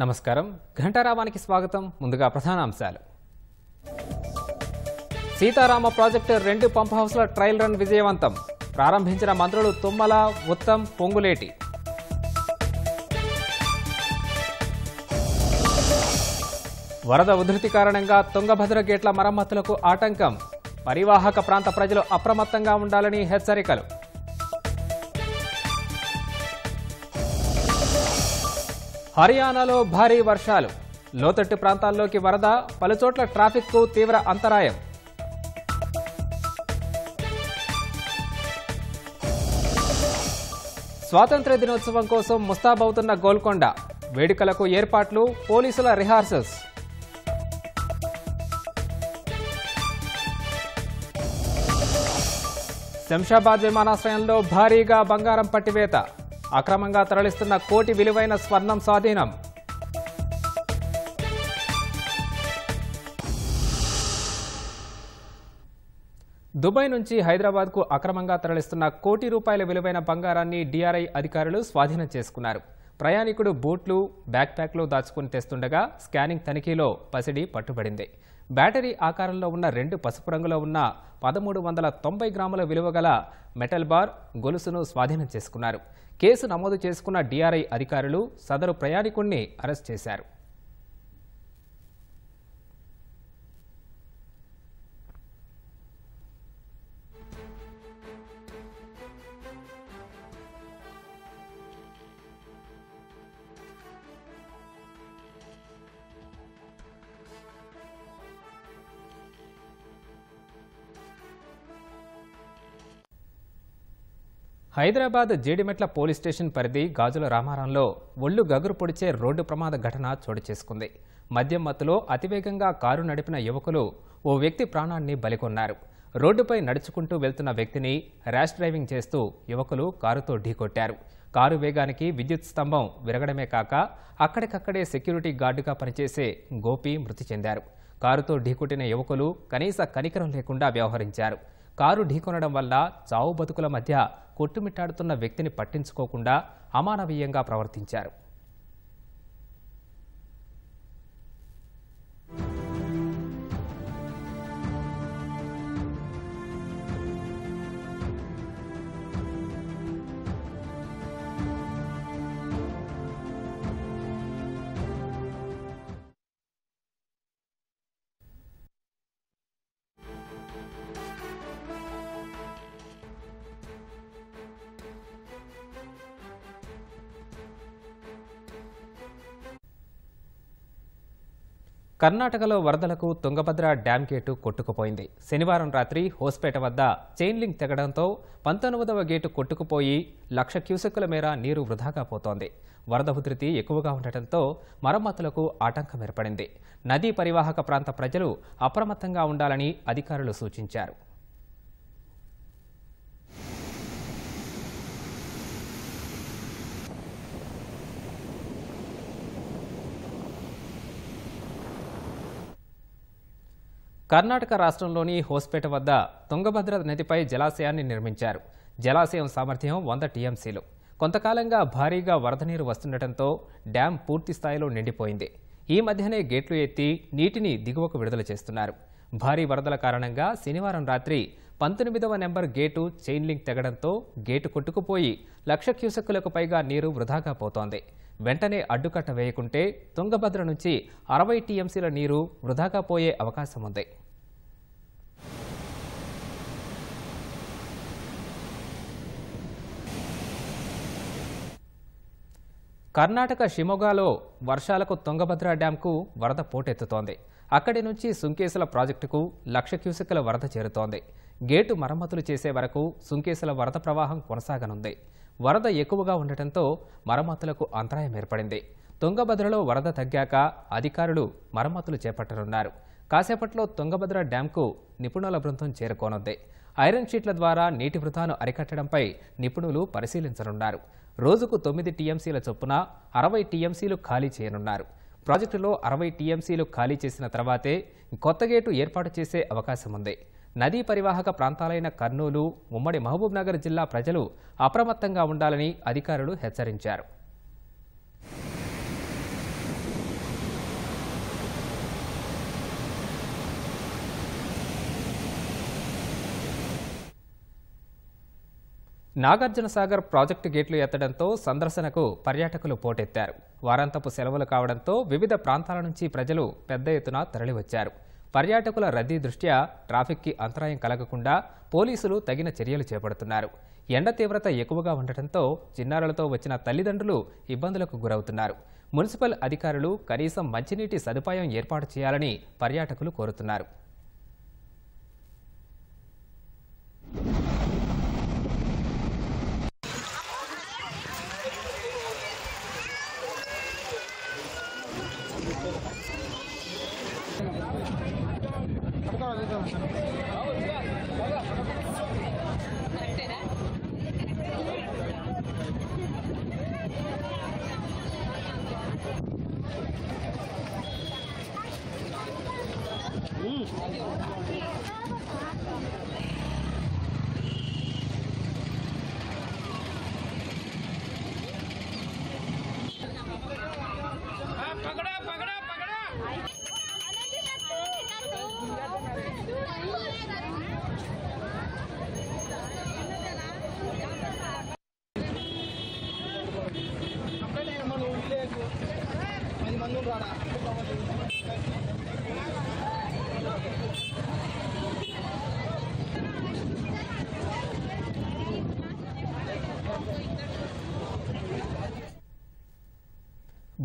నమస్కారం ఘంటారావానికి స్వాగతం ముందుగా ప్రధానాంశాలు సీతారామ ప్రాజెక్టు 2 పంప్ హౌస్ల ట్రయల్ రన్ విజయవంతం ప్రారంభించిన మంత్రులు తుమ్మల ఉత్తమ్ పొంగులేటి వరద ఉధృతి కారణంగా తుంగభద్ర గేట్ల మరమ్మతులకు ఆటంకం పరివాహక ప్రాంత ప్రజలు అప్రమత్తంగా ఉండాలని హెచ్చరికలు హర్యానాలో భారీ వర్షాలు లోతట్టు ప్రాంతాల్లోకి వరద పలుచోట్ల ట్రాఫిక్కు తీవ్ర అంతరాయం స్వాతంత్ర్య దినోత్సవం కోసం ముస్తాబవుతున్న గోల్కొండ వేడుకలకు ఏర్పాట్లు పోలీసుల రిహార్సల్స్ శంషాబాద్ విమానాశ్రయంలో భారీగా బంగారం పట్టివేత అక్రమంగా తరలిస్తున్న కోటి విలువైన స్వర్ణం స్వాధీనం దుబాయ్ నుంచి హైదరాబాద్కు అక్రమంగా తరలిస్తున్న కోటి రూపాయల విలువైన బంగారాన్ని డీఆర్ఐ అధికారులు స్వాధీనం చేసుకున్నారు ప్రయాణికుడు బూట్లు బ్యాక్ ప్యాక్లో దాచుకుని తెస్తుండగా స్కానింగ్ తనిఖీలో పసిడి పట్టుబడింది బ్యాటరీ ఆకారంలో ఉన్న 2 పసుపు రంగులో ఉన్న 1390 గ్రాముల విలువ గల మెటల్ బార్ గొలుసును స్వాధీనం చేసుకున్నారు కేసు నమోదు చేసుకున్న డీఆర్ఐ అధికారులు సదరు ప్రయాణికుణ్ణి అరెస్ట్ చేశారు హైదరాబాద్ జీడిమెట్ల పోలీస్ స్టేషన్ పరిధి గాజుల రామారంలో ఒళ్లు గగురు పొడిచే రోడ్డు ప్రమాద ఘటన చోటు చేసుకుంది మద్యం మత్తులో అతివేగంగా కారు నడిపిన యువకులు ఓ వ్యక్తి ప్రాణాన్ని బలికొన్నారు రోడ్డుపై నడుచుకుంటూ వెళ్తున్న వ్యక్తిని ర్యాష్ డ్రైవింగ్ చేస్తూ యువకులు కారుతో ఢీకొట్టారు కారు వేగానికి విద్యుత్ స్తంభం విరగడమే కాక అక్కడికక్కడే సెక్యూరిటీ గార్డుగా పనిచేసే గోపి మృతి చెందారు కారుతో ఢీకొట్టిన యువకులు కనీస కనికరం లేకుండా వ్యవహరించారు కారు ఢీకొనడం వల్ల చావు బతుకుల మధ్య కొట్టుమిట్టాడుతున్న వ్యక్తిని పట్టించుకోకుండా అమానవీయంగా ప్రవర్తించారు కర్ణాటకలో వరదలకు తుంగభద్ర డ్యాం గేటు కొట్టుకుపోయింది శనివారం రాత్రి హోస్పేట వద్ద చైన్ లింక్ తెగడంతో 19వ గేటు కొట్టుకుపోయి 1,00,000 క్యూసెక్కుల మేర నీరు వృధాగా పోతోంది వరద ఉధృతి ఎక్కువగా ఉండటంతో మరమ్మతులకు ఆటంకం ఏర్పడింది నదీ పరివాహక ప్రాంత ప్రజలు అప్రమత్తంగా ఉండాలని అధికారులు సూచించారు కర్ణాటక రాష్ట్రంలోని హోస్పేట వద్ద తుంగభద్ర నదిపై జలాశయాన్ని నిర్మించారు జలాశయం సామర్థ్యం 100 టీఎంసీలు కొంతకాలంగా భారీగా వరద నీరు వస్తుండటంతో డ్యాం పూర్తి స్థాయిలో నిండిపోయింది ఈ మధ్యనే గేట్లు ఎత్తి నీటిని దిగువకు విడుదల చేస్తున్నారు భారీ వరదల కారణంగా శనివారం రాత్రి 19వ నెంబర్ గేటు చైన్ లింక్ తెగడంతో గేటు కొట్టుకుపోయి 1,00,000 క్యూసెక్కులకు పైగా నీరు వృధాగా పోతోంది వెంటనే అడ్డుకట్ట వేయకుంటే తుంగభద్ర నుంచి 60 టీఎంసీల నీరు వృధాగా పోయే అవకాశం ఉంది కర్ణాటక షిమోగాలో వర్షాలకు తుంగభద్ర డ్యాంకు వరద పోటెత్తుతోంది అక్కడి నుంచి సుంకేసుల ప్రాజెక్టుకు 1,00,000 క్యూసెక్కుల వరద చేరుతోంది గేటు మరమ్మతులు చేసే వరకు సుంకేసుల వరద ప్రవాహం కొనసాగనుంది వరద ఎక్కువగా ఉండటంతో మరమ్మతులకు అంతరాయం ఏర్పడింది తుంగభద్రలో వరద తగ్గాక అధికారులు మరమ్మతులు చేపట్టనున్నారు కాసేపట్లో తుంగభద్ర డ్యాంకు నిపుణుల బృందం చేరుకోనుంది ఐరన్ షీట్ల ద్వారా నీటి వృధాను అరికట్టడంపై నిపుణులు పరిశీలించనున్నారు రోజుకు 9 టీఎంసీల చొప్పున 60 టీఎంసీలు ఖాళీ చేయనున్నారు ప్రాజెక్టులో 60 టీఎంసీలు ఖాళీ చేసిన తర్వాతే కొత్త గేటు ఏర్పాటు చేసే అవకాశం ఉంది నదీ పరివాహక ప్రాంతాలైన కర్నూలు ఉమ్మడి మహబూబ్ నగర్ జిల్లా ప్రజలు అప్రమత్తంగా ఉండాలని అధికారులు హెచ్చరించారు నాగార్జునసాగర్ ప్రాజెక్టు గేట్లు ఎత్తడంతో సందర్శనకు పర్యాటకులు పోటెత్తారు. వారాంతపు సెలవులు కావడంతో వివిధ ప్రాంతాల నుంచి ప్రజలు పెద్ద ఎత్తున తరలివచ్చారు. పర్యాటకుల రద్దీ దృష్ట్యా ట్రాఫిక్కి అంతరాయం కలగకుండా పోలీసులు తగిన చర్యలు చేపడుతున్నారు. ఎండ తీవ్రత ఎక్కువగా ఉండటంతో చిన్నారులతో వచ్చిన తల్లిదండ్రులు ఇబ్బందులకు గురవుతున్నారు. మున్సిపల్ అధికారులు కనీసం మంచినీటి సదుపాయం ఏర్పాటు చేయాలని పర్యాటకులు కోరుతున్నారు.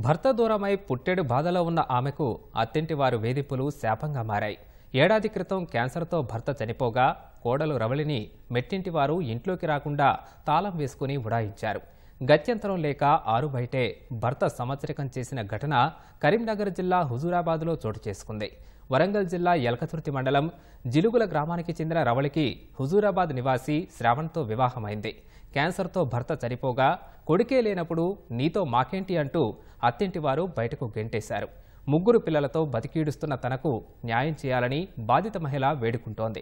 భర్త దూరమై పుట్టెడు బాధలో ఉన్న ఆమెకు అత్తింటి వారు వేధింపులు శాపంగా మారాయి. ఏడాది క్రితం క్యాన్సర్తో భర్త చనిపోగా కోడలు రవళిని మెట్టింటి వారు ఇంట్లోకి రాకుండా తాళం వేసుకుని ఉడాయించారు. గత్యంతరం లేక ఆరుబయటే భర్త సంవత్సరికం చేసిన ఘటన కరీంనగర్ జిల్లా హుజూరాబాద్లో చోటు చేసుకుంది. వరంగల్ జిల్లా ఎలకతుర్తి మండలం జిలుగుల గ్రామానికి చెందిన రవళికి హుజూరాబాద్ నివాసి శ్రావణ్తో వివాహమైంది. క్యాన్సర్తో భర్త చనిపోగా కొడుకే లేనప్పుడు నీతో మాకేంటి అంటూ అత్తింటి వారు బయటకు గెంటేశారు. ముగ్గురు పిల్లలతో బతికీడుస్తున్న తనకు న్యాయం చేయాలని బాధిత మహిళ వేడుకుంటోంది.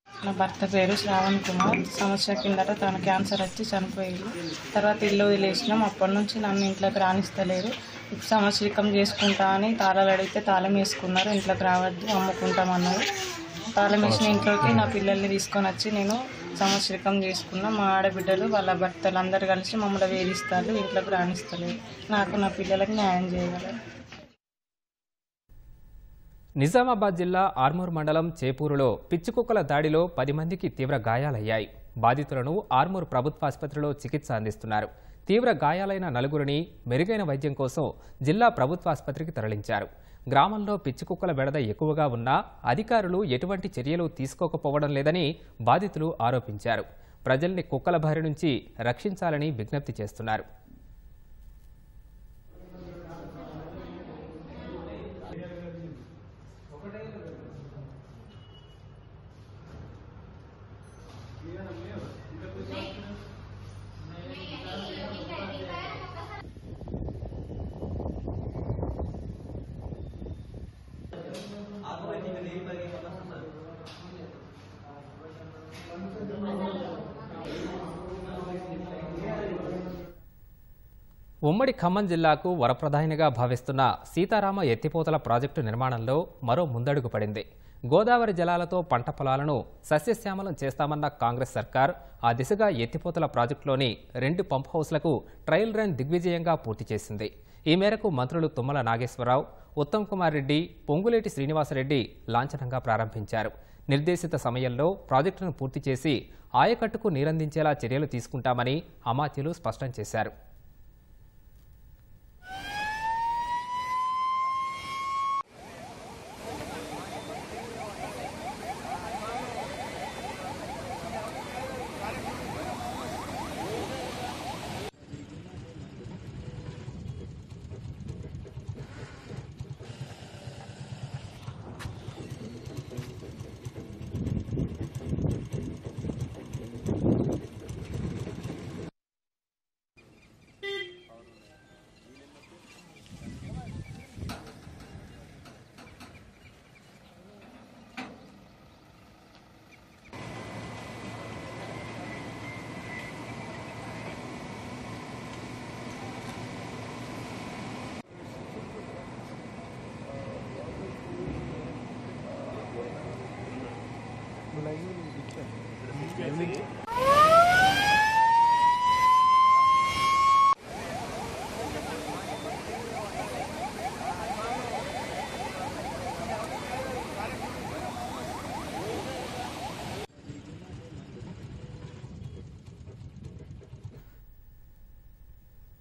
నా భర్త పేరు శ్రావణ్ కుమార్. సంవత్సరం కిందట తన క్యాన్సర్ వచ్చి చనిపోయింది. తర్వాత ఇల్లు వదిలేసినాం. అప్పటి నుంచి నన్ను ఇంట్లోకి రానిస్తలేరు. సంవత్సరికం చేసుకుంటా అని తాళాలు అడిగితే తాళం వేసుకున్నారు. ఇంట్లోకి రావద్దు, అమ్ముకుంటామన్నారు. తాళం వేసిన ఇంట్లోకి నా పిల్లల్ని తీసుకొని వచ్చి నేను సంవత్సరికం చేసుకున్నా. మా ఆడబిడ్డలు వాళ్ళ భర్తలు అందరు కలిసి మమ్మల్ని వేధిస్తారు, ఇంట్లోకి రానిస్తలేరు. నాకు నా పిల్లలకు న్యాయం చేయగలరు. నిజామాబాద్ జిల్లా ఆర్మూర్ మండలం చేపూరులో పిచ్చికుక్కల దాడిలో 10 మందికి తీవ్ర గాయాలయ్యాయి. బాధితులను ఆర్మూర్ ప్రభుత్వాసుపత్రిలో చికిత్స అందిస్తున్నారు. తీవ్ర గాయాలైన 4గురిని మెరుగైన వైద్యం కోసం జిల్లా ప్రభుత్వాసుపత్రికి తరలించారు. గ్రామంలో పిచ్చికుక్కల బెడద ఎక్కువగా ఉన్నా అధికారులు ఎటువంటి చర్యలు తీసుకోకపోవడం లేదని బాధితులు ఆరోపించారు. ప్రజల్ని కుక్కల బారి నుంచి రక్షించాలని విజ్ఞప్తి చేస్తున్నారు. ఉమ్మడి ఖమ్మం జిల్లాకు వరప్రధానిగా భావిస్తున్న సీతారామ ఎత్తిపోతల ప్రాజెక్టు నిర్మాణంలో మరో ముందడుగు పడింది. గోదావరి జలాలతో పంట పొలాలను సస్యశ్యామలం చేస్తామన్న కాంగ్రెస్ సర్కార్ ఆ దిశగా ఎత్తిపోతల ప్రాజెక్టులోని 2 పంప్ హౌస్లకు ట్రయల్ రన్ దిగ్విజయంగా పూర్తి చేసింది. ఈ మేరకు మంత్రులు తుమ్మల నాగేశ్వరరావు, ఉత్తమ్ కుమార్ రెడ్డి, పొంగులేటి శ్రీనివాసరెడ్డి లాంఛనంగా ప్రారంభించారు. నిర్దేశిత సమయంలో ప్రాజెక్టును పూర్తి చేసి ఆయకట్టుకు నీరందించేలా చర్యలు తీసుకుంటామని అమాత్యులు స్పష్టం చేశారు.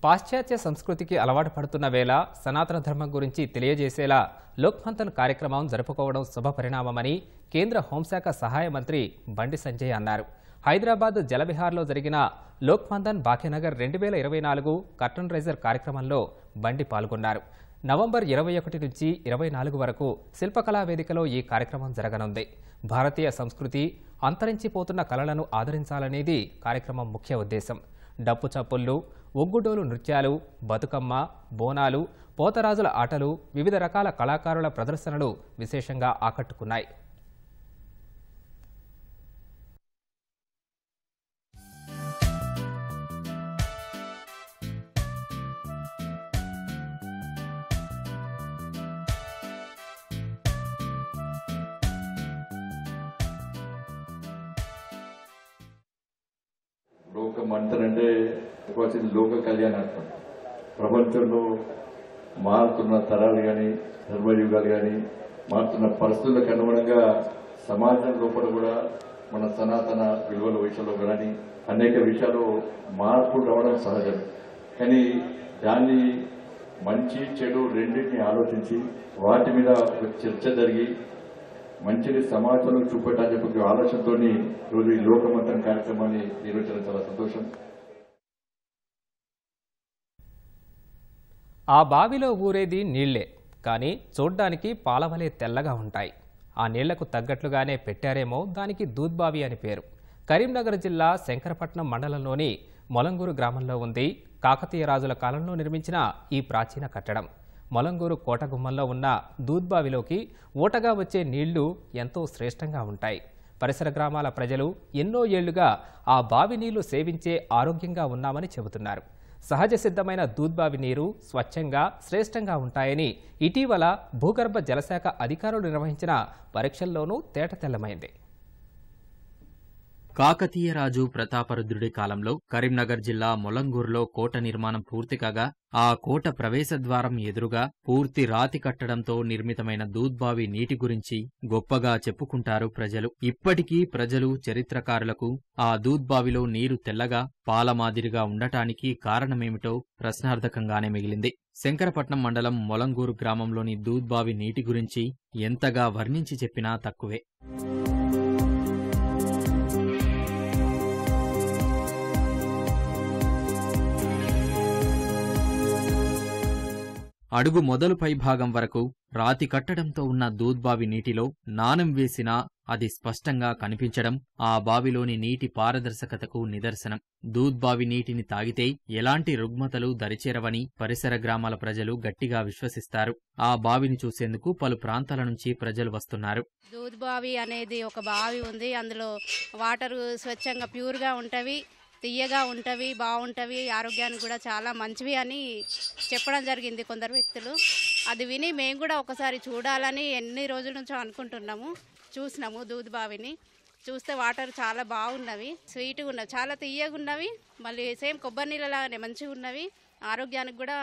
పాశ్చాత్య సంస్కృతికి అలవాటు పడుతున్న వేళ సనాతన ధర్మం గురించి తెలియజేసేలా లోక్మంథన్ కార్యక్రమం జరుపుకోవడం శుభపరిణామమని కేంద్ర హోంశాఖ సహాయ మంత్రి బండి సంజయ్ అన్నారు. హైదరాబాద్ జలవిహార్లో జరిగిన లోక్మంథన్ భాగ్యనగర్ 2024 కర్టన్ రైజర్ కార్యక్రమంలో బండి పాల్గొన్నారు. నవంబర్ 21 నుంచి 24 వరకు శిల్పకళా వేదికలో ఈ కార్యక్రమం జరగనుంది. భారతీయ సంస్కృతి, అంతరించిపోతున్న కళలను ఆదరించాలనేది కార్యక్రమం ముఖ్య ఉద్దేశం. డప్పు చప్పుళ్ళు, ఒగ్గుడోలు నృత్యాలు, బతుకమ్మ, బోనాలు, పోతరాజుల ఆటలు, వివిధ రకాల కళాకారుల ప్రదర్శనలు విశేషంగా ఆకట్టుకున్నాయి. లోకమంథన్ అంటే లోక కళ్యాణార్థం. ప్రపంచంలో మారుతున్న తరాలు కానీ, ధర్మయుగాలు కానీ, మారుతున్న పరిస్థితులకు అనుగుణంగా సమాజం లోపల కూడా మన సనాతన విలువల విషయంలో కానీ అనేక విషయాలు మార్పు రావడం సహజం. కానీ దాన్ని మంచి చెడు రెండింటిని ఆలోచించి వాటి మీద ఒక చర్చ జరిగి మంచిని సమాజంలో చూపెట్టాలని చెప్పి ఆలోచనతో ఈరోజు ఈ లోకమంథన్ కార్యక్రమాన్ని నిర్వహించడం చాలా సంతోషం. ఆ బావిలో ఊరేది నీళ్లే, కానీ చూడ్డానికి పాలవలే తెల్లగా ఉంటాయి. ఆ నీళ్లకు తగ్గట్లుగానే పెట్టారేమో దానికి దూద్బావి అని పేరు. కరీంనగర్ జిల్లా శంకరపట్నం మండలంలోని మొలంగూరు గ్రామంలో ఉంది కాకతీయ రాజుల కాలంలో నిర్మించిన ఈ ప్రాచీన కట్టడం. మొలంగూరు కోటగుమ్మంలో ఉన్న దూద్బావిలోకి ఊటగా వచ్చే నీళ్లు ఎంతో శ్రేష్టంగా ఉంటాయి. పరిసర గ్రామాల ప్రజలు ఎన్నో ఏళ్లుగా ఆ బావి నీళ్లు సేవించే ఆరోగ్యంగా ఉన్నామని చెబుతున్నారు. సహజ సిద్ధమైన దూద్బావి నీరు స్వచ్ఛంగా, శ్రేష్టంగా ఉంటాయని ఇటీవల భూగర్భ జలశాఖ అధికారులు నిర్వహించిన పరీక్షల్లోనూ తేటతెల్లమైంది. కాకతీయ రాజు ప్రతాపరుద్రుడి కాలంలో కరీంనగర్ జిల్లా మొలంగూరులో కోట నిర్మాణం పూర్తి కాగా ఆ కోట ప్రవేశద్వారం ఎదురుగా పూర్తి రాతి కట్టడంతో నిర్మితమైన దూద్బావి నీటి గురించి గొప్పగా చెప్పుకుంటారు ప్రజలు. ఇప్పటికీ ప్రజలు, చరిత్రకారులకు ఆ దూద్బావిలో నీరు తెల్లగా, పాల మాదిరిగా ఉండటానికి కారణమేమిటో ప్రశ్నార్థకంగానే మిగిలింది. శంకరపట్నం మండలం మొలంగూరు గ్రామంలోని దూద్బావి నీటి గురించి ఎంతగా వర్ణించి చెప్పినా తక్కువే. అడుగు మొదలు పైభాగం వరకు రాతి కట్టడంతో ఉన్న దూద్బావి నీటిలో నాణెం వేసినా అది స్పష్టంగా కనిపించడం ఆ బావిలోని నీటి పారదర్శకతకు నిదర్శనం. దూద్బావి నీటిని తాగితే ఎలాంటి రుగ్మతలు దరిచేరవని పరిసర గ్రామాల ప్రజలు గట్టిగా విశ్వసిస్తారు. ఆ బావిని చూసేందుకు పలు ప్రాంతాల నుంచి ప్రజలు వస్తున్నారు. దూద్బావి అనేది ఒక బావి ఉంది. అందులో వాటర్ స్వచ్ఛంగా ప్యూర్గా ఉంటవి, తీయగా ఉంటవి, బాగుంటవి, ఆరోగ్యానికి కూడా చాలా మంచివి అని చెప్పడం జరిగింది కొందరు వ్యక్తులు. అది విని మేము కూడా ఒకసారి చూడాలని ఎన్ని రోజుల నుంచో అనుకుంటున్నాము. చూసినాము దూద్బావిని. చూస్తే వాటర్ చాలా బాగున్నవి, స్వీట్గా ఉన్నవి, చాలా తీయగా ఉన్నవి, మళ్ళీ సేమ్ కొబ్బరి నీళ్ళలాగానే మంచిగా ఉన్నవి, ఆరోగ్యానికి కూడా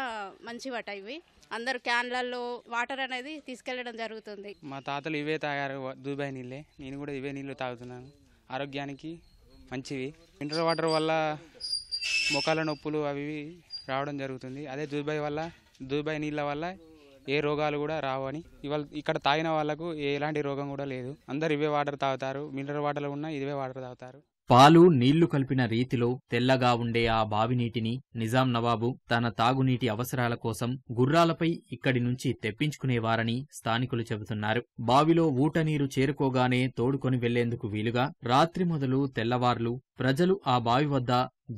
మంచివట ఇవి. అందరు క్యాన్లలో వాటర్ అనేది తీసుకెళ్లడం జరుగుతుంది. మా తాతలు ఇవే తాగారు, దూద్బావి నీళ్ళే. నేను కూడా ఇవే నీళ్ళు తాగుతున్నాను. ఆరోగ్యానికి మంచివి. ఫిల్టర్ వాటర్ వల్ల మొక్కల నొప్పులు అవి రావడం జరుగుతుంది. అదే దూద్బావి నీళ్ళ వల్ల ఏ రోగాలు కూడా రావని ఇవాళ ఇక్కడ తాగిన వాళ్ళకు ఎలాంటి రోగం కూడా లేదు. అందరు ఇవే వాటర్ తాగుతారు. మినరల్ వాటర్ ఉన్న ఇవే వాటర్ తాగుతారు. పాలు, నీళ్లు కలిపిన రీతిలో తెల్లగా ఉండే ఆ బావి నీటిని నిజాం నవాబు తన తాగునీటి అవసరాల కోసం గుర్రాలపై ఇక్కడి నుంచి తెప్పించుకునేవారని స్థానికులు చెబుతున్నారు. బావిలో ఊటనీరు చేరుకోగానే తోడుకొని వెళ్లేందుకు వీలుగా రాత్రి మొదలు తెల్లవార్లు ప్రజలు ఆ బావి వద్ద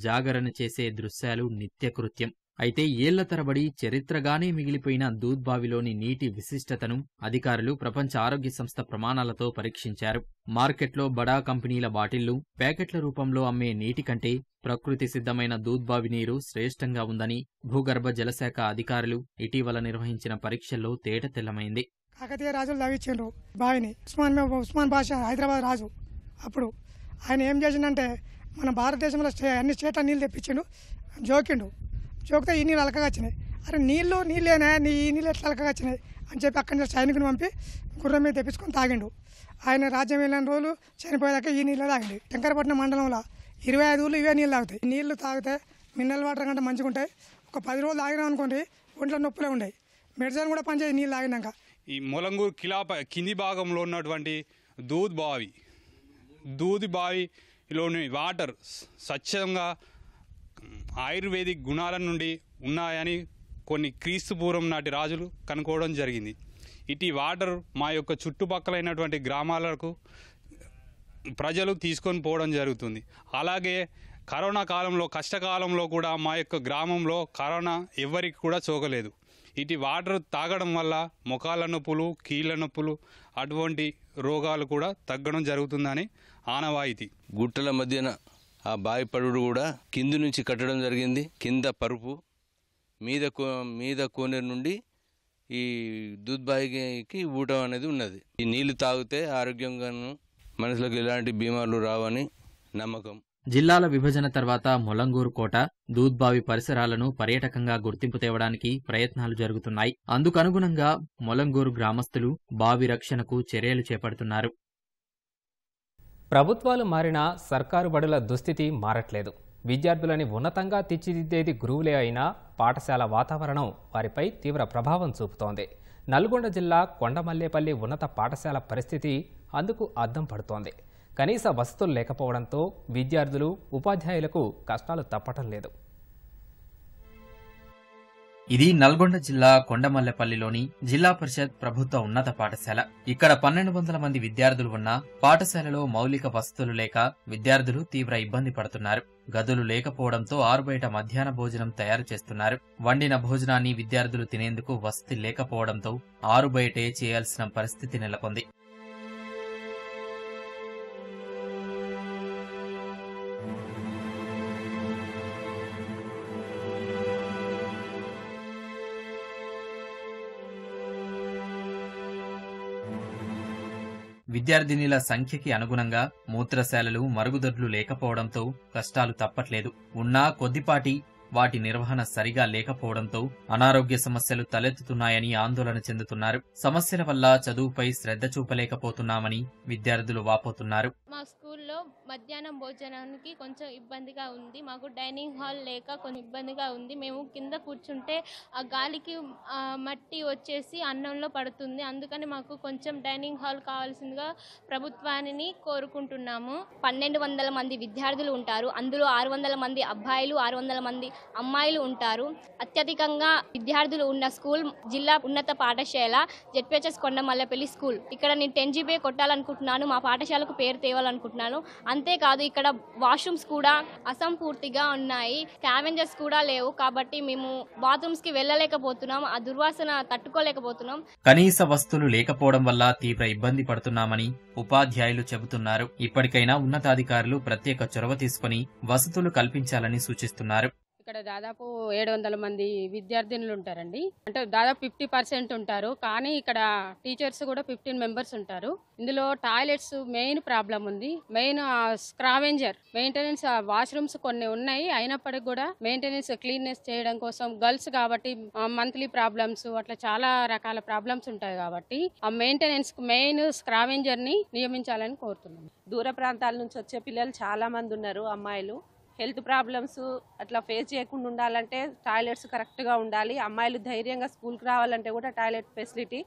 జాగరణ చేసే దృశ్యాలు నిత్యకృత్యం. అయితే ఏళ్ల తరబడి చరిత్రగానే మిగిలిపోయిన దూద్బావిలోని నీటి విశిష్టతను అధికారులు ప్రపంచ ఆరోగ్య సంస్థ ప్రమాణాలతో పరీక్షించారు. మార్కెట్లో బడా కంపెనీల బాటిళ్లు, ప్యాకెట్ల రూపంలో అమ్మే నీటి కంటే ప్రకృతి సిద్ధమైన దూద్బావి నీరు శ్రేష్టంగా ఉందని భూగర్భ జలశాఖ అధికారులు ఇటీవల నిర్వహించిన పరీక్షల్లో తేటతెల్లమైంది. కాకతీయ రాజులు తవ్వించిండ్రు బావిని. ఉస్మాన్ బాషా హైదరాబాద్ రాజు. అప్పుడు ఆయన ఏం చేసిండంటే మన భారతదేశంలో అన్ని స్టేట్ల నీళ్ళు తెప్పించిండు, జోకితే ఈ నీళ్ళు అలకగా వచ్చినాయి. అరే నీళ్ళేనా, ఈ నీళ్ళు ఎట్లా అలకగా వచ్చినాయి అని చెప్పి అక్కడి నుంచి సైనికుని పంపి గుర్రం మీద తెప్పించుకొని తాగిండు. ఆయన రాజ్యం వెళ్ళిన రోజులు చనిపోయేదాకా ఈ నీళ్ళు తాగిండు. శంకరపట్నం మండలంలో 25 ఊళ్ళు ఇవే నీళ్ళు తాగుతాయి. నీళ్లు తాగితే మినరల్ వాటర్ కంటే మంచిగా ఉంటాయి, ఒక 10 రోజులు తాగినా అనుకోండి ఒంట్లో నొప్పులే ఉండేవి. మెడిసిన్ కూడా పనిచేయి నీళ్ళు తాగినాక. ఈ మొలంగూరు కిలా కింది భాగంలో ఉన్నటువంటి దూద్ బావిలోని వాటర్ స్వచ్ఛంగా ఆయుర్వేదిక్ గుణాల నుండి ఉన్నాయని కొన్ని క్రీస్తు పూర్వం నాటి రాజులు కనుక్కోవడం జరిగింది. ఇటు వాటర్ మా యొక్క చుట్టుపక్కలైనటువంటి గ్రామాలకు ప్రజలు తీసుకొని పోవడం జరుగుతుంది. అలాగే కరోనా కాలంలో కష్టకాలంలో కూడా మా యొక్క గ్రామంలో కరోనా ఎవరికి కూడా సోకలేదు. ఇటు వాటర్ తాగడం వల్ల మొకాళ్ళ నొప్పులు, కీళ్ళ నొప్పులు అటువంటి రోగాలు కూడా తగ్గడం జరుగుతుందని ఆనవాయితీ. గుట్టల మధ్యన ఆ బావి పడుడు కూడా కింది నుంచి కట్టడం జరిగింది. కింద పరుపు మీద కోనేరు నుండి ఈ దూద్బాయికి ఊటం అనేది ఉన్నది. ఈ నీళ్లు తాగితే ఆరోగ్యంగాను మనుషులకు ఎలాంటి బీమార్లు రావని నమ్మకం. జిల్లాల విభజన తర్వాత మొలంగూరు కోట, దూద్బావి పరిసరాలను పర్యాటకంగా గుర్తింపు తేవడానికి ప్రయత్నాలు జరుగుతున్నాయి. అందుకనుగుణంగా మొలంగూరు గ్రామస్తులు బావి రక్షణకు చర్యలు చేపడుతున్నారు. ప్రభుత్వాలు మారినా సర్కారు బడుల దుస్థితి మారట్లేదు. విద్యార్థులని ఉన్నతంగా తీర్చిదిద్దేది గురువులే అయినా పాఠశాల వాతావరణం వారిపై తీవ్ర ప్రభావం చూపుతోంది. నల్గొండ జిల్లా కొండమల్లేపల్లి ఉన్నత పాఠశాల పరిస్థితి అందుకు అద్దం పడుతోంది. కనీస వసతులు లేకపోవడంతో విద్యార్థులు, ఉపాధ్యాయులకు కష్టాలు తప్పటం లేదు. ఇది నల్గొండ జిల్లా కొండమల్లెపల్లిలోని జిల్లా పరిషత్ ప్రభుత్వ ఉన్నత పాఠశాల. ఇక్కడ 1200 మంది విద్యార్థులు ఉన్నా పాఠశాలలో మౌలిక వసతులు లేక విద్యార్థులు తీవ్ర ఇబ్బంది పడుతున్నారు. గదులు లేకపోవడంతో ఆరుబయట మధ్యాహ్న భోజనం తయారు చేస్తున్నారు. వండిన భోజనాన్ని విద్యార్థులు తినేందుకు వసతి లేకపోవడంతో ఆరుబయటే చేయాల్సిన పరిస్థితి నెలకొంది. విద్యార్థినిల సంఖ్యకి అనుగుణంగా మూత్రశాలలు, మరుగుదొడ్లు లేకపోవడంతో కష్టాలు తప్పట్లేదు. ఉన్నా కొద్దిపాటి వాటి నిర్వహణ సరిగా లేకపోవడంతో అనారోగ్య సమస్యలు తలెత్తుతున్నాయని ఆందోళన చెందుతున్నారు. సమస్యల వల్ల చదువుపై శ్రద్ధ చూపలేకపోతున్నామని విద్యార్థులు వాపోతున్నారు. మా స్కూల్లో మధ్యాహ్నం భోజనానికి కొంచెం ఇబ్బందిగా ఉంది. మాకు డైనింగ్ హాల్ లేక కొంచెం ఇబ్బందిగా ఉంది. మేము కింద కూర్చుంటే ఆ గాలికి మట్టి వచ్చేసి అన్నంలో పడుతుంది. అందుకని మాకు కొంచెం డైనింగ్ హాల్ కావాల్సిందిగా ప్రభుత్వాన్ని కోరుకుంటున్నాము. 1200 మంది విద్యార్థులు ఉంటారు. అందులో 600 మంది అబ్బాయిలు, 600 మంది అమ్మాయిలు ఉంటారు. అత్యధికంగా విద్యార్థులు ఉన్న స్కూల్ జిల్లా ఉన్నత పాఠశాల జెడ్పీహెచ్ఎస్ కొండమల్లెపల్లి స్కూల్. ఇక్కడ నేను 10 GPA కొట్టాలనుకుంటున్నాను. మా పాఠశాలకు పేరు తేవాలనుకుంటున్నాను. అంతేకాదు ఇక్కడ వాష్రూమ్స్ కూడా అసంపూర్తిగా ఉన్నాయి. స్కావెంజర్స్ కూడా లేవు. కాబట్టి మేము బాత్రూమ్స్ కి వెళ్ళలేకపోతున్నాం. ఆ దుర్వాసన తట్టుకోలేకపోతున్నాం. కనీస వస్తువులు లేకపోవడం వల్ల తీవ్ర ఇబ్బంది పడుతున్నామని ఉపాధ్యాయులు చెబుతున్నారు. ఇప్పటికైనా ఉన్నతాధికారులు ప్రత్యేక చొరవ తీసుకుని వసతులు కల్పించాలని సూచిస్తున్నారు. ఇక్కడ దాదాపు 700 మంది విద్యార్థినులు ఉంటారండి. అంటే దాదాపు 50% ఉంటారు. కానీ ఇక్కడ టీచర్స్ కూడా 15 మెంబర్స్ ఉంటారు. ఇందులో టాయిలెట్స్ మెయిన్ ప్రాబ్లం ఉంది. మెయిన్ స్క్రావెంజర్ మెయింటెనెన్స్, వాష్రూమ్స్ కొన్ని ఉన్నాయి. అయినప్పటికీ కూడా మెయింటెనెన్స్, క్లీన్నెస్ చేయడం కోసం గర్ల్స్ కాబట్టి మంత్లీ ప్రాబ్లమ్స్ అట్లా చాలా రకాల ప్రాబ్లమ్స్ ఉంటాయి. కాబట్టి ఆ మెయింటెనెన్స్ మెయిన్ స్క్రావెంజర్ ని నియమించాలని కోరుతున్నాం. దూర ప్రాంతాల నుంచి వచ్చే పిల్లలు చాలా మంది ఉన్నారు. అమ్మాయిలు హెల్త్ ప్రాబ్లమ్స్ అట్లా ఫేస్ చేయకుండా ఉండాలంటే టాయిలెట్స్ కరెక్ట్గా ఉండాలి. అమ్మాయిలు ధైర్యంగా స్కూల్కి రావాలంటే కూడా టాయిలెట్ ఫెసిలిటీ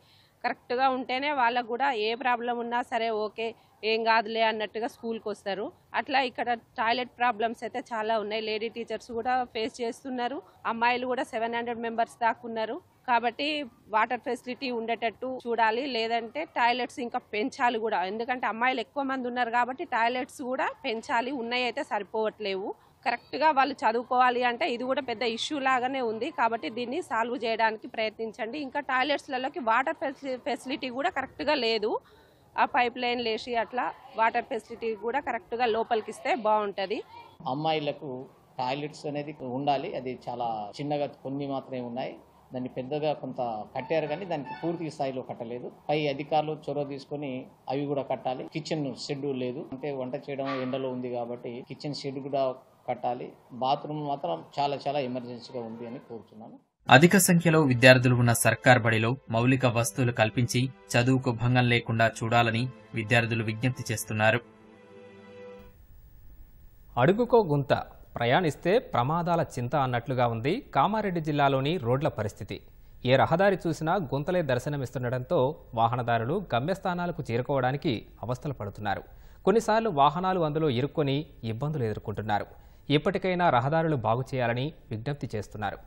కరెక్ట్గా ఉంటేనే వాళ్ళకు కూడా ఏ ప్రాబ్లం ఉన్నా సరే ఓకే ఏం కాదులే అన్నట్టుగా స్కూల్కి వస్తారు. అట్లా ఇక్కడ టాయిలెట్ ప్రాబ్లమ్స్ అయితే చాలా ఉన్నాయి. లేడీ టీచర్స్ కూడా ఫేస్ చేస్తున్నారు. అమ్మాయిలు కూడా 700 మెంబర్స్ దాకా ఉన్నారు. కాబట్టి వాటర్ ఫెసిలిటీ ఉండేటట్టు చూడాలి. లేదంటే టాయిలెట్స్ ఇంకా పెంచాలి కూడా. ఎందుకంటే అమ్మాయిలు ఎక్కువ మంది ఉన్నారు కాబట్టి టాయిలెట్స్ కూడా పెంచాలి. ఉన్నాయి అయితే సరిపోవట్లేవు. కరెక్ట్గా వాళ్ళు చదువుకోవాలి అంటే ఇది కూడా పెద్ద ఇష్యూ లాగానే ఉంది. కాబట్టి దీన్ని సాల్వ్ చేయడానికి ప్రయత్నించండి. ఇంకా టాయిలెట్స్లలోకి వాటర్ ఫెసిలిటీ కూడా కరెక్ట్గా లేదు. ఆ పైప్ లైన్ లేచి అట్లా వాటర్ ఫెసిలిటీ కూడా కరెక్ట్గా లోపలికి ఇస్తే బాగుంటుంది. అమ్మాయిలకు టాయిలెట్స్ అనేది ఉండాలి. అది చాలా చిన్నగా కొన్ని మాత్రమే ఉన్నాయి. దాన్ని పెద్దగా కొంత కట్టారు కానీ దానికి పూర్తి స్థాయిలో కట్టలేదు. పై అధికారులు చొరవ తీసుకొని అవి కూడా కట్టాలి. కిచెన్ షెడ్ లేదు. అంటే వంట చేయడం ఎండలో ఉంది కాబట్టి కిచెన్ షెడ్ కూడా కట్టాలి. బాత్రూమ్ మాత్రం చాలా ఎమర్జెన్సీగా ఉంది అని కోరుతున్నాను. అధిక సంఖ్యలో విద్యార్థులు ఉన్న సర్కార్ బడిలో మౌలిక వసతులు కల్పించి చదువుకు భంగం లేకుండా చూడాలని విద్యార్థులు విజ్ఞప్తి చేస్తున్నారు. అడుగుకో గుంత ప్రయాణిస్తే ప్రమాదాల చింత అన్నట్లుగా ఉంది కామారెడ్డి జిల్లాలోని రోడ్ల పరిస్థితి. ఏ రహదారి చూసినా గుంతలే దర్శనమిస్తుండటంతో వాహనదారులు గమ్యస్థానాలకు చేరుకోవడానికి అవస్థలు పడుతున్నారు. కొన్నిసార్లు వాహనాలు అందులో ఇరుక్కొని ఇబ్బందులు ఎదుర్కొంటున్నారు. ఇప్పటికైనా రహదారులు బాగు చేయాలని విజ్ఞప్తి చేస్తున్నారు.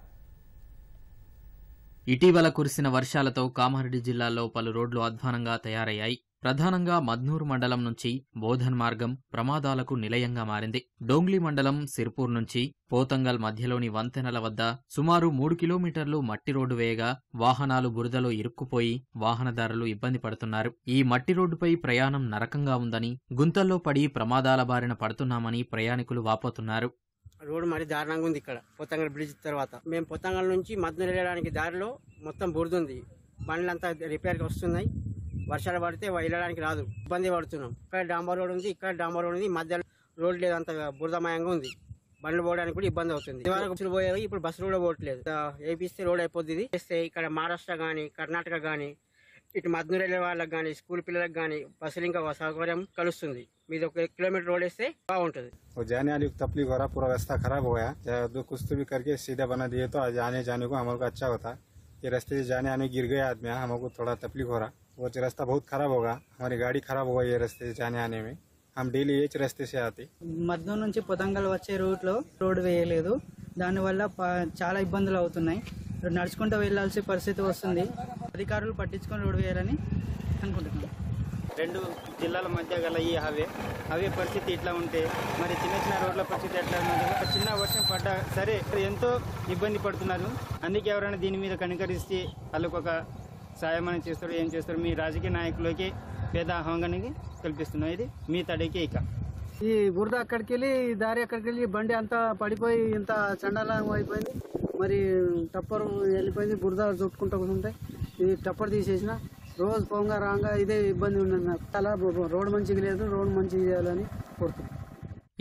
ఇటీవల కురిసిన వర్షాలతో కామారెడ్డి జిల్లాలో పలు రోడ్లు అధ్వానంగా తయారయ్యాయి. ప్రధానంగా మద్నూరు మండలం నుంచి బోధన్ మార్గం ప్రమాదాలకు నిలయంగా మారింది. డోంగ్లీ మండలం సిర్పూర్ నుంచి పోతంగల్ మధ్యలోని వంతెనల వద్ద సుమారు 3 కిలోమీటర్లు మట్టి రోడ్డు వేయగా వాహనాలు బురదలో ఇరుక్కుపోయి వాహనదారులు ఇబ్బంది పడుతున్నారు. ఈ మట్టి రోడ్డుపై ప్రయాణం నరకంగా ఉందని, గుంతల్లో పడి ప్రమాదాల బారిన పడుతున్నామని ప్రయాణికులు వాపోతున్నారు. రోడ్డు మరి దారుణంగా ఉంది. ఇక్కడ పొత్తంగల్ బ్రిడ్జ్ తర్వాత మేము పొత్తంగల్ నుంచి మద్నూరు వెళ్ళడానికి దారిలో మొత్తం బురదుంది. బండ్లంతా రిపేర్కి వస్తున్నాయి. వర్షాలు పడితే వెళ్ళడానికి రాదు, ఇబ్బంది పడుతున్నాం. ఇక్కడ డాంబర్ రోడ్ ఉంది, ఇక్కడ డాంబర్ రోడ్ ఉంది, మధ్యలో రోడ్ లేదు, అంత బురదమయంగా ఉంది. బండ్లు పోవడానికి కూడా ఇబ్బంది అవుతుంది. బస్సులు పోయేవి, ఇప్పుడు బస్సులు కూడా పోవట్లేదు. ఏపిస్తే రోడ్ అయిపోతుంది. చేస్తే ఇక్కడ మహారాష్ట్ర కానీ కర్ణాటక కానీ ఇటు మద్నూరు వెళ్ళే వాళ్ళకి కానీ స్కూల్ పిల్లలకు కానీ బస్సులు ఇంకా సౌకర్యం కలుస్తుంది. మీది 1 किलोमीटर रोड से बाउंड्री जाने आने को तकलीफ हो रहा, पूरा रास्ता खराब हो गया। दो कुछ तो भी करके सीधा बना दिए तो आने जाने को हमारे को अच्छा होता। ये रास्ते से जाने आने गिर गए आदमी, हमको थोड़ा तकलीफ हो रहा। वो रास्ता बहुत खराब होगा, हमारी गाड़ी खराब होगा ये रास्ते से जाने आने में। हम डेली ये रास्ते से आते। మద్నూరు నుంచి పొతంగల్ వచ్చే రూట్ లో రోడ్ వేయలేదు, దానివల్ల చాలా ఇబ్బందులు అవుతున్నాయి. నడుచుకుంటూ వెళ్లాల్సిన పరిస్థితి వస్తుంది. అధికారులు పట్టించుకొని రోడ్ వేయాలని అనుకుంటున్నాం. 2 జిల్లాల మధ్య గల ఈ హవే పరిస్థితి ఇట్లా ఉంటే మరి చిన్న చిన్న రోడ్ల పరిస్థితి ఎట్లా ఉన్నది? చిన్న వర్షం పడ్డా సరే ఎంతో ఇబ్బంది పడుతున్నారు. అందుకే ఎవరైనా దీని మీద కనికరిస్తే వాళ్ళకు ఒక సాయం అని చేస్తారు, ఏం చేస్తారు? మీ రాజకీయ నాయకులకి పేద ఆహ్వానానికి కల్పిస్తున్నాం. ఇది మీ తడికి ఇక ఈ బురద అక్కడికి వెళ్ళి దారి అక్కడికి వెళ్ళి బండి అంతా పడిపోయి ఇంత చండాలం అయిపోయింది. మరి టప్పర్ వెళ్ళిపోయింది, బురద చుట్టుకుంటూ కూర్చుంటాయి. ఈ టప్పర్ తీసేసిన రోజు పోంగా రాగా ఇదే ఇబ్బంది ఉన్నది. నాకు తల రోడ్ మంచిగా లేదు, రోడ్ మంచిగా చేయాలని కోరుతున్నాను.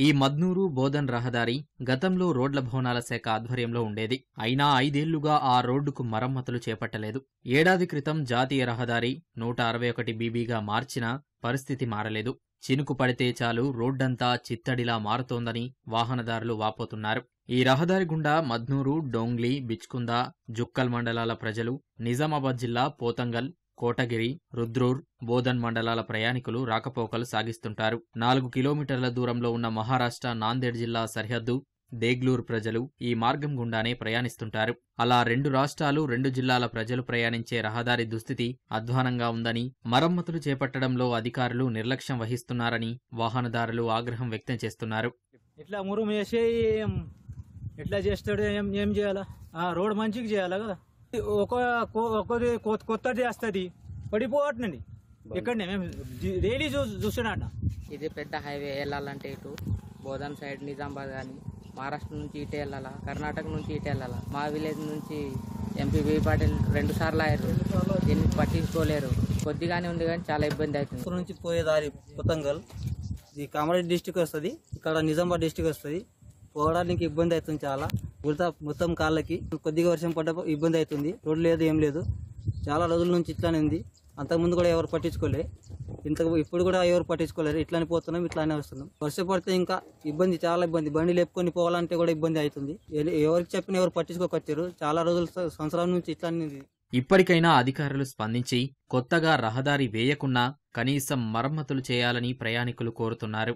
ఈ మద్నూరు బోధన్ రహదారి గతంలో రోడ్ల భవనాల శాఖ ఆధ్వర్యంలో ఉండేది. అయినా 5 ఏళ్లుగా ఆ రోడ్డుకు మరమ్మతులు చేపట్టలేదు. ఏడాది క్రితం జాతీయ రహదారి 161 బీబీగా మార్చినా పరిస్థితి మారలేదు. చినుకు పడితే చాలు రోడ్డంతా చిత్తడిలా మారుతోందని వాహనదారులు వాపోతున్నారు. ఈ రహదారి గుండా మద్నూరు, డోంగ్లీ, బిచ్కుంద, జుక్కల్ మండలాల ప్రజలు, నిజామాబాద్ జిల్లా పోతంగల్, కోటగిరి, రుద్రూర్, బోధన్ మండలాల ప్రయాణికులు రాకపోకలు సాగిస్తుంటారు. 4 కిలోమీటర్ల దూరంలో ఉన్న మహారాష్ట్ర నాందేడ్ జిల్లా సరిహద్దు దేగ్లూర్ ప్రజలు ఈ మార్గం గుండానే ప్రయాణిస్తుంటారు. అలా 2 రాష్ట్రాలు, 2 జిల్లాల ప్రజలు ప్రయాణించే రహదారి దుస్థితి అధ్వానంగా ఉందని, మరమ్మతులు చేపట్టడంలో అధికారులు నిర్లక్ష్యం వహిస్తున్నారని వాహనదారులు ఆగ్రహం వ్యక్తం చేస్తున్నారు. ఇట్లా మురుము చేసి ఎట్లా చేస్తాడు, ఏం చేయాలా? రోడ్ మంచిగా చేయాలా కదా. ఒక్కది కొత్తది వస్తుంది పడిపోవట్నండి. ఇక్కడనే మేము డైలీ చూస్తున్నా. ఇది పెద్ద హైవే. వెళ్ళాలంటే ఇటు బోధన్ సైడ్ నిజామాబాద్ కానీ మహారాష్ట్ర నుంచి ఇటే వెళ్ళాలా, కర్ణాటక నుంచి ఇటే వెళ్ళాలా. మా విలేజ్ నుంచి ఎంపీ వి పాటిల్ 2 సార్లు అయ్యారు, దీన్ని పట్టించుకోలేరు. కొద్దిగానే ఉంది కానీ చాలా ఇబ్బంది అవుతుంది. నుంచి పోయే దారి పొతంగల్, ఇది కామారెడ్డి డిస్టిక్ వస్తుంది, ఇక్కడ నిజామాబాద్ డిస్టిక్ వస్తుంది. పోవడానికి ఇబ్బంది అవుతుంది చాలా. మొత్తం కాళ్ళకి కొద్దిగా వర్షం పడ్డ ఇబ్బంది అవుతుంది. రోడ్ లేదు, ఏం లేదు. చాలా రోజుల నుంచి ఇట్లానే ఉంది. అంతకుముందు కూడా ఎవరు పట్టించుకోలే, ఇప్పుడు కూడా ఎవరు పట్టించుకోలేరు. ఇట్లానే పోతున్నాం, ఇట్లానే వస్తున్నాం. వర్షం పడితే ఇంకా ఇబ్బంది, చాలా ఇబ్బంది. బండి లేపుకొని పోవాలంటే కూడా ఇబ్బంది అవుతుంది. ఎవరికి చెప్పినా ఎవరు పట్టించుకోకొచ్చారు. చాలా రోజుల సంవత్సరాల నుంచి ఇట్లానే. ఇప్పటికైనా అధికారులు స్పందించి కొత్తగా రహదారి వేయకున్నా కనీసం మరమ్మతులు చేయాలని ప్రయాణికులు కోరుతున్నారు.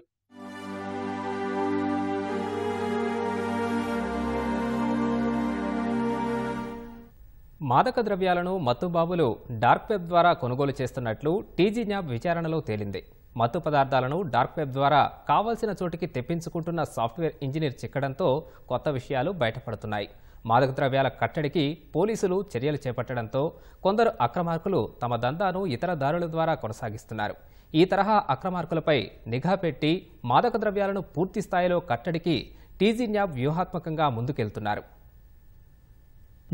మాదక ద్రవ్యాలను మత్తుబాబులు డార్క్ వెబ్ ద్వారా కొనుగోలు చేస్తున్నట్లు టీజీ న్యాబ్ విచారణలో తేలింది. మత్తు పదార్థాలను డార్క్ వెబ్ ద్వారా కావాల్సిన చోటికి తెప్పించుకుంటున్న సాఫ్ట్వేర్ ఇంజనీర్ చిక్కడంతో కొత్త విషయాలు బయటపడుతున్నాయి. మాదక ద్రవ్యాల కట్టడికి పోలీసులు చర్యలు చేపట్టడంతో కొందరు అక్రమార్కులు తమ దందాను ఇతర దారుల ద్వారా కొనసాగిస్తున్నారు. ఈ తరహా అక్రమార్కులపై నిఘా పెట్టి మాదక ద్రవ్యాలను పూర్తి స్థాయిలో కట్టడికి టీజీ న్యాబ్ వ్యూహాత్మకంగా ముందుకెళ్తున్నారు.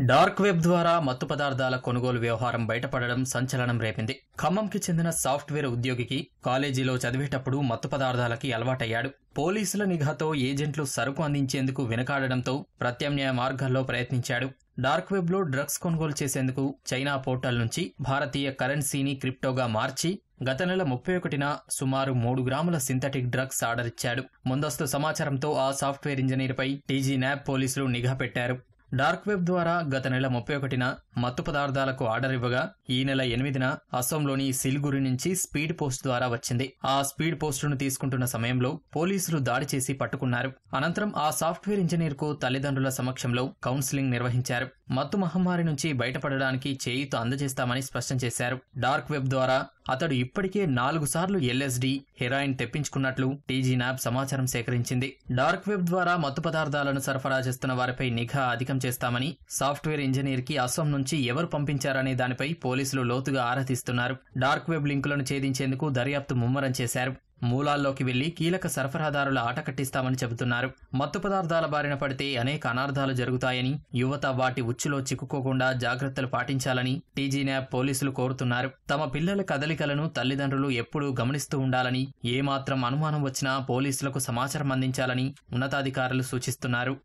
డార్క్ వెబ్ ద్వారా మత్తు పదార్థాల కొనుగోలు వ్యవహారం బయటపడడం సంచలనం రేపింది. ఖమ్మంకి చెందిన సాఫ్ట్వేర్ ఉద్యోగికి కాలేజీలో చదివేటప్పుడు మత్తు పదార్థాలకి అలవాటయ్యాడు. పోలీసుల నిఘాతో ఏజెంట్లు సరుకు అందించేందుకు వెనుకాడడంతో ప్రత్యామ్నాయ మార్గాల్లో ప్రయత్నించాడు. డార్క్ వెబ్ లో డ్రగ్స్ కొనుగోలు చేసేందుకు చైనా పోర్టల్ నుంచి భారతీయ కరెన్సీని క్రిప్టోగా మార్చి గత నెల 31న సుమారు 3 గ్రాముల సింథటిక్ డ్రగ్స్ ఆర్డర్ ఇచ్చాడు. ముందస్తు సమాచారంతో ఆ సాఫ్ట్వేర్ ఇంజనీర్పై టీజీ న్యాబ్ పోలీసులు నిఘా పెట్టారు. డార్క్ వెబ్ ద్వారా గత నెల 31న మత్తు పదార్థాలకు ఆర్డర్ ఇవ్వగా ఈ నెల 8న అస్సాంలోని సిల్గురి నుంచి స్పీడ్ పోస్ట్ ద్వారా వచ్చింది. ఆ స్పీడ్ పోస్టును తీసుకుంటున్న సమయంలో పోలీసులు దాడి చేసి పట్టుకున్నారు. అనంతరం ఆ సాఫ్ట్వేర్ ఇంజనీర్ కు తల్లిదండ్రుల సమక్షంలో కౌన్సిలింగ్ నిర్వహించారు. మత్తు మహమ్మారి నుంచి బయటపడడానికి చేయూత అందజేస్తామని స్పష్టం చేశారు. డార్క్ వెబ్ ద్వారా అతడు ఇప్పటికే 4 సార్లు ఎల్ఎస్డి, హెరాయిన్ తెప్పించుకున్నట్లు టీజీ న్యాబ్ సమాచారం సేకరించింది. డార్క్ వెబ్ ద్వారా మత్తు పదార్థాలను సరఫరా చేస్తున్న వారిపై నిఘా అధికం చేస్తామని, సాఫ్ట్వేర్ ఇంజనీర్ కి అస్సాం నుంచి ఎవరు పంపించారనే దానిపై పోలీసులు లోతుగా ఆరా తీస్తున్నారు. డార్క్ వెబ్ లింకులను ఛేదించేందుకు దర్యాప్తు ముమ్మరం చేశారు. మూలాల్లోకి వెళ్లి కీలక సరఫరాదారుల ఆట కట్టిస్తామని చెబుతున్నారు. మత్తు పదార్థాల బారిన పడితే అనేక అనార్థాలు జరుగుతాయని, యువత వాటి ఉచ్చులో చిక్కుకోకుండా జాగ్రత్తలు పాటించాలని టీజీ న్యాబ్ పోలీసులు కోరుతున్నారు. తమ పిల్లల కదలికలను తల్లిదండ్రులు ఎప్పుడూ గమనిస్తూ ఉండాలని, ఏమాత్రం అనుమానం వచ్చినా పోలీసులకు సమాచారం అందించాలని ఉన్నతాధికారులు సూచిస్తున్నారు.